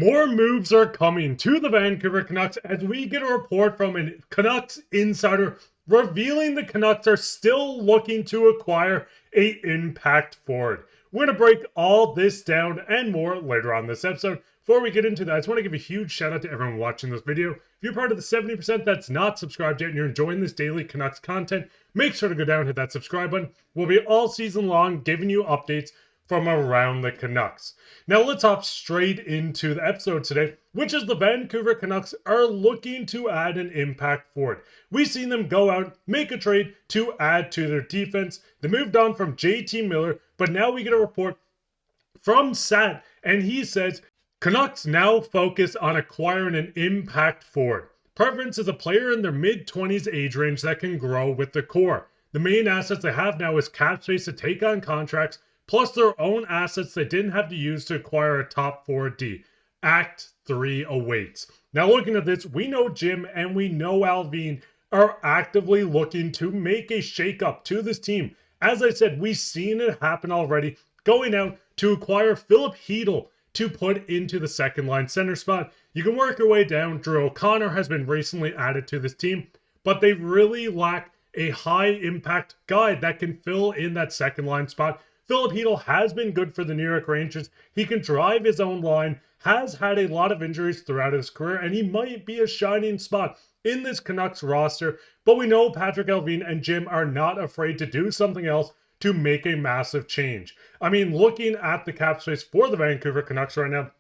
More moves are coming to the Vancouver Canucks as we get a report from a Canucks insider revealing the Canucks are still looking to acquire an impact forward. We're going to break all this down and more later on this episode. Before we get into that, I just want to give a huge shout out to everyone watching this video. If you're part of the 70% that's not subscribed yet and you're enjoying this daily Canucks content, make sure to go down and hit that subscribe button. We'll be all season long giving you updates from around the Canucks. Now let's hop straight into the episode today, which is the Vancouver Canucks are looking to add an impact forward. We've seen them go out, make a trade to add to their defense. They moved on from JT Miller, but now we get a report from Sat, and he says Canucks now focus on acquiring an impact forward. Preference is a player in their mid-20s age range that can grow with the core. The main assets they have now is cap space to take on contracts, plus their own assets they didn't have to use to acquire a top 4D. Act 3 awaits. Now looking at this, we know Jim and we know Allvin are actively looking to make a shakeup to this team. As I said, we've seen it happen already, going out to acquire Filip Chytil to put into the second line center spot. You can work your way down. Drew O'Connor has been recently added to this team, but they really lack a high impact guy that can fill in that second line spot. Filip Chytil has been good for the New York Rangers. He can drive his own line, has had a lot of injuries throughout his career, and he might be a shining spot in this Canucks roster. But we know Patrik Allvin and Jim are not afraid to do something else to make a massive change. I mean, looking at the cap space for the Vancouver Canucks right now,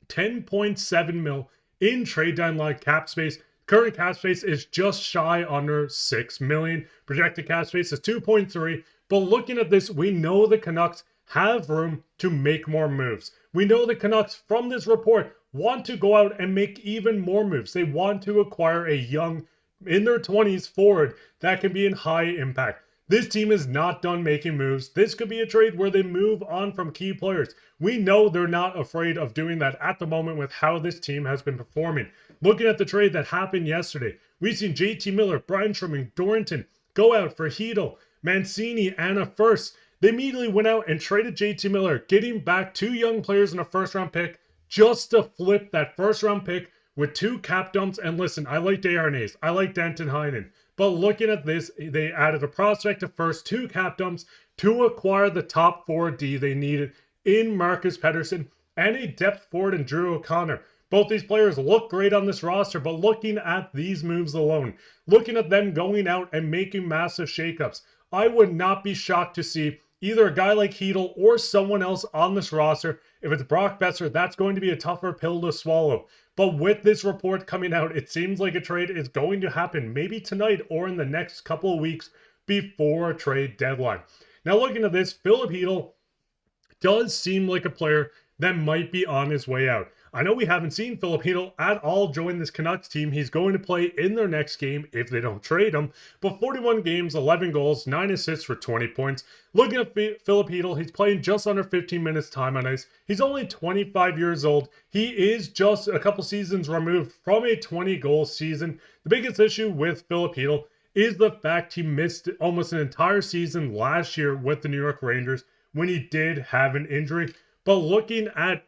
10.7 mil in trade deadline cap space. Current cap space is just shy under 6 million. Projected cap space is 2.3. But looking at this, we know the Canucks have room to make more moves. We know the Canucks, from this report, want to go out and make even more moves. They want to acquire a young, in their 20s forward that can be in high impact. This team is not done making moves. This could be a trade where they move on from key players. We know they're not afraid of doing that at the moment with how this team has been performing. Looking at the trade that happened yesterday, we've seen JT Miller, Brian Truman, Dorrington go out for Chytil, Mancini, and a first. They immediately went out and traded JT Miller, getting back 2 young players and a first-round pick just to flip that first-round pick with 2 cap dumps. And listen, I like Desharnais, I like Danton Heinen, but looking at this, they added a prospect to first, 2 cap dumps to acquire the top 4D they needed in Elias Pettersson and a depth forward in Drew O'Connor. Both these players look great on this roster, but looking at these moves alone, looking at them going out and making massive shakeups, I would not be shocked to see either a guy like Chytil or someone else on this roster. If it's Brock Boeser, that's going to be a tougher pill to swallow. But with this report coming out, it seems like a trade is going to happen maybe tonight or in the next couple of weeks before a trade deadline. Now looking at this, Filip Chytil does seem like a player that might be on his way out. I know we haven't seen Filip Chytil at all join this Canucks team. He's going to play in their next game if they don't trade him. But 41 games, 11 goals, 9 assists for 20 points. Looking at Filip Chytil, he's playing just under 15 minutes time on ice. He's only 25 years old. He is just a couple seasons removed from a 20-goal season. The biggest issue with Filip Chytil is the fact he missed almost an entire season last year with the New York Rangers when he did have an injury. But looking at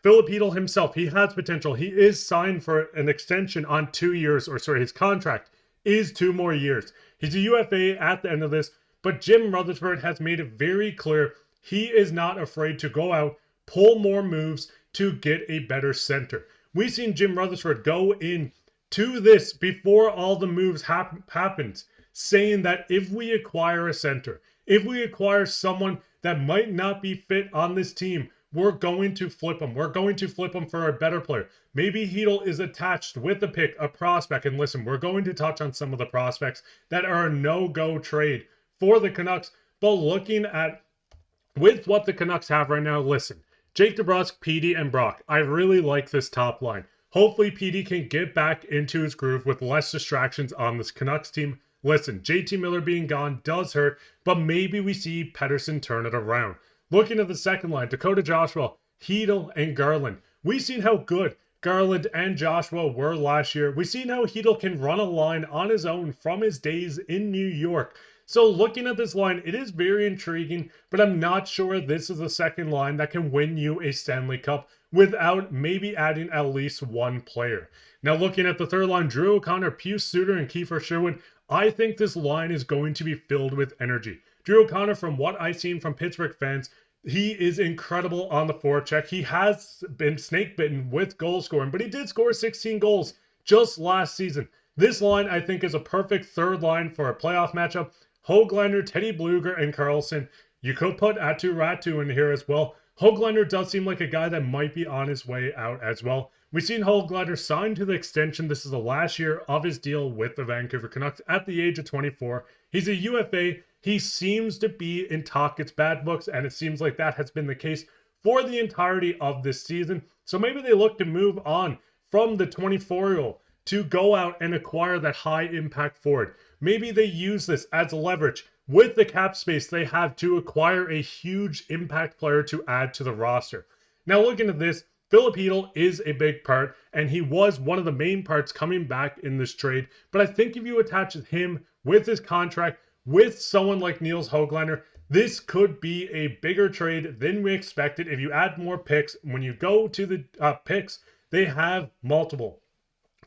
Filip Chytil himself, he has potential. He is signed for an extension on 2 years, his contract is 2 more years. He's a UFA at the end of this, but Jim Rutherford has made it very clear he is not afraid to go out, pull more moves to get a better center. We've seen Jim Rutherford go in to this before all the moves happened, saying that if we acquire a center, if we acquire someone that might not be fit on this team, we're going to flip him. We're going to flip him for a better player. Maybe Chytil is attached with the pick, a prospect. And listen, we're going to touch on some of the prospects that are a no-go trade for the Canucks. But looking at with what the Canucks have right now, listen, Jake DeBrusk, Petey, and Brock. I really like this top line. Hopefully Petey can get back into his groove with less distractions on this Canucks team. Listen, JT Miller being gone does hurt, but maybe we see Pettersson turn it around. Looking at the second line, Dakota Joshua, Chytil, and Garland. We've seen how good Garland and Joshua were last year. We've seen how Chytil can run a line on his own from his days in New York. So looking at this line, it is very intriguing, but I'm not sure this is the second line that can win you a Stanley Cup without maybe adding at least one player. Now, looking at the third line, Drew O'Connor, Pius Suter, and Kiefer Sherwood, I think this line is going to be filled with energy. Drew O'Connor, from what I've seen from Pittsburgh fans, he is incredible on the forecheck. He has been snake bitten with goal scoring, but he did score 16 goals just last season. This line, I think, is a perfect third line for a playoff matchup. Höglander, Teddy Blueger, and Karlsson. You could put Atu Ratu in here as well. Höglander does seem like a guy that might be on his way out as well. We've seen Höglander sign to the extension. This is the last year of his deal with the Vancouver Canucks at the age of 24. He's a UFA. He seems to be in Tocchet's bad books, and it seems like that has been the case for the entirety of this season. So maybe they look to move on from the 24-year-old to go out and acquire that high-impact forward. Maybe they use this as leverage with the cap space they have to acquire a huge impact player to add to the roster. Now, looking at this, Filip Chytil is a big part, and he was one of the main parts coming back in this trade. But I think if you attach him with his contract, with someone like Nils Höglander, this could be a bigger trade than we expected. If you add more picks, when you go to the picks, they have multiple.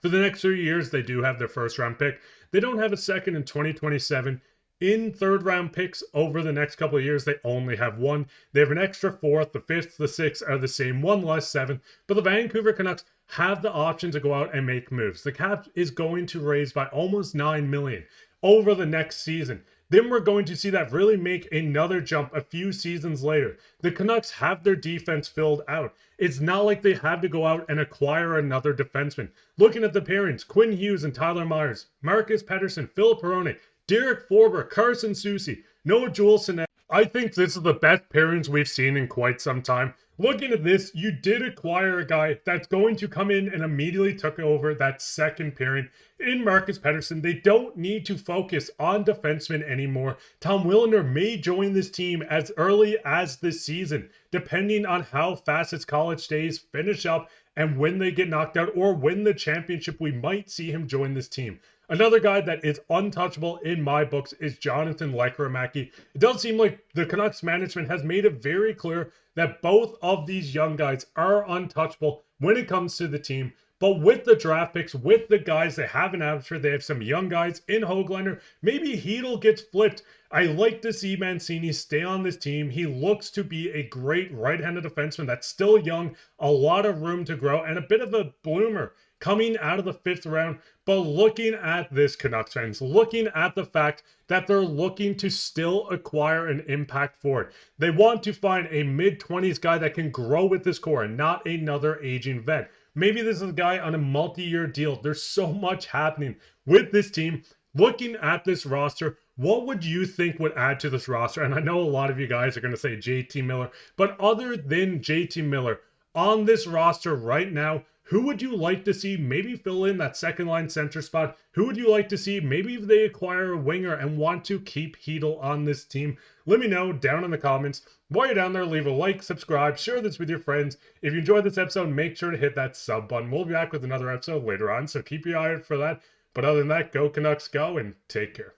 For the next 3 years, they do have their first round pick. They don't have a second in 2027. In third round picks over the next couple of years, they only have one. They have an extra fourth. The fifth, the sixth are the same, one less seventh. But the Vancouver Canucks have the option to go out and make moves. The cap is going to raise by almost $9 million over the next season. Then we're going to see that really make another jump a few seasons later. The Canucks have their defense filled out. It's not like they had to go out and acquire another defenseman. Looking at the pairings, Quinn Hughes and Tyler Myers, Elias Pettersson, Filip Hronek, Derek Forbort, Carson Soucy, Noah Juleson. I think this is the best pairings we've seen in quite some time. Looking at this, you did acquire a guy that's going to come in and immediately took over that second pairing in Elias Pettersson. They don't need to focus on defensemen anymore. Tom Willender may join this team as early as this season, depending on how fast his college days finish up and when they get knocked out or win the championship. We might see him join this team. Another guy that is untouchable in my books is Jonathan Lekkerimaki. It does seem like the Canucks management has made it very clear that both of these young guys are untouchable when it comes to the team. But with the draft picks, with the guys they have in Abbotsford, they have some young guys in Höglander. Maybe Chytil gets flipped. I like to see Mancini stay on this team. He looks to be a great right-handed defenseman that's still young, a lot of room to grow, and a bit of a bloomer coming out of the fifth round. But looking at this, Canucks fans, looking at the fact that they're looking to still acquire an impact forward. They want to find a mid-20s guy that can grow with this core and not another aging vet. Maybe this is a guy on a multi-year deal. There's so much happening with this team. Looking at this roster, what would you think would add to this roster? And I know a lot of you guys are going to say JT Miller, but other than JT Miller, on this roster right now, who would you like to see maybe fill in that second line center spot? Who would you like to see maybe if they acquire a winger and want to keep Chytil on this team? Let me know down in the comments. While you're down there, leave a like, subscribe, share this with your friends. If you enjoyed this episode, make sure to hit that sub button. We'll be back with another episode later on, so keep your eye out for that. But other than that, go Canucks go and take care.